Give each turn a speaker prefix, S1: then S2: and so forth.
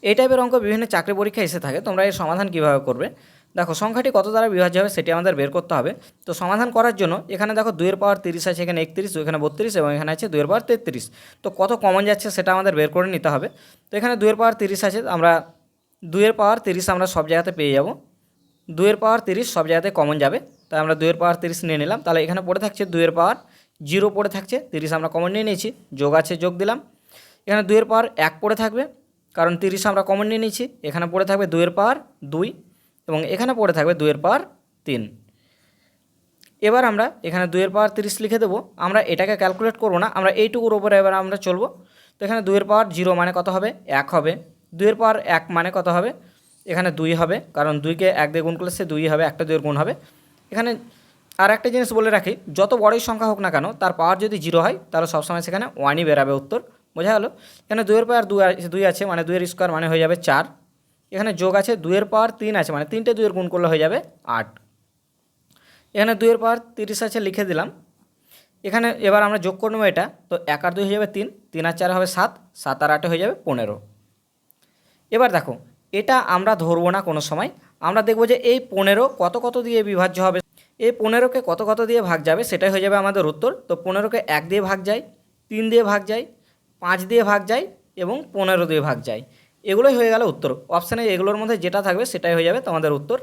S1: এই টাইপের অঙ্ক বিভিন্ন চাকরি পরীক্ষায় এসে থাকে। তোমরা এর সমাধান কীভাবে করবে, দেখো সংখ্যাটি কত দ্বারা বিভাজ্য হবে সেটি আমাদের বের করতে হবে। তো সমাধান করার জন্য এখানে দেখো 2 এর পাওয়ার 30 আছে, এখানে 31, এখানে 32 এবং এখানে আছে 2 এর পাওয়ার 33। তো কত কমন যাচ্ছে সেটা আমাদের বের করে নিতে হবে। তো এখানে 2 এর পাওয়ার 30 আছে, আমরা 2 এর পাওয়ার 30 আমরা সব জায়গাতে পেয়ে যাব। 2 এর পাওয়ার 30 সব জায়গাতে কমন যাবে, তাই আমরা 2 এর পাওয়ার 30 নিয়ে নিলাম। তাহলে এখানে পড়ে থাকছে 2 এর পাওয়ার 0 পড়ে থাকছে, 30 আমরা কমন নিয়ে নিয়েছি, যোগ আছে যোগ দিলাম। এখানে 2 এর পাওয়ার 1 পড়ে থাকবে, কারণ 30 আমরা কমন নিয়ে নিয়েছি। এখানে পড়ে থাকবে 2 এর পাওয়ার 2 এবং এখানে পড়ে থাকবে 2 এর পাওয়ার 3। এবার আমরা এখানে 2 এর পাওয়ার 30 লিখে দেবো। আমরা এটাকে ক্যালকুলেট করব না, আমরা এইটুকুর ওপরে এবার আমরা চলবো। তো এখানে 2 এর পাওয়ার 0 মানে কত হবে, 1 হবে। 2 এর পাওয়ার 1 মানে কত হবে, এখানে 2 হবে, কারণ 2কে 1 দিয়ে গুণ করলে সে 2 হবে, একটা 2 এর গুণ হবে। এখানে আর একটা জিনিস বলে রাখি, যত বড়ই সংখ্যা হোক না কেন তার পাওয়ার যদি 0 হয় তাহলে সবসময় সেখানে 1ই বেরাবে উত্তর। বোঝা গেল? এখানে 2 এর পাওয়ার 2 আছে, মানে 2 এর স্কোয়ার মানে হয়ে যাবে 4। এখানে যোগ আছে 2 এর পাওয়ার 3 আছে, মানে 3টে 2 এর গুণ করলে হয়ে যাবে 8। এখানে 2 এর পাওয়ার 30 আছে, লিখে দিলাম। এখানে এবার আমরা যোগ করে নেবো এটা। তো 1 আর 2 হয়ে যাবে 3, 3 আর 4 হবে 7, 7 আর 8 হয়ে যাবে 15। এবার দেখো এটা আমরা ধরবো না কোনো সময়, আমরা দেখব যে এই 15 কত কত দিয়ে বিভাজ্য হবে। এই 15কে কত কত দিয়ে ভাগ যাবে সেটাই হয়ে যাবে আমাদের উত্তর। তো 15কে 1 দিয়ে ভাগ যায়, 3 দিয়ে ভাগ যায়, 5 দিয়ে ভাগ যায় এবং 15 দিয়ে ভাগ যায়। এগুলোই হয়ে গেল উত্তর। অপশানে এগুলোর মধ্যে যেটা থাকবে সেটাই হয়ে যাবে তোমাদের উত্তর।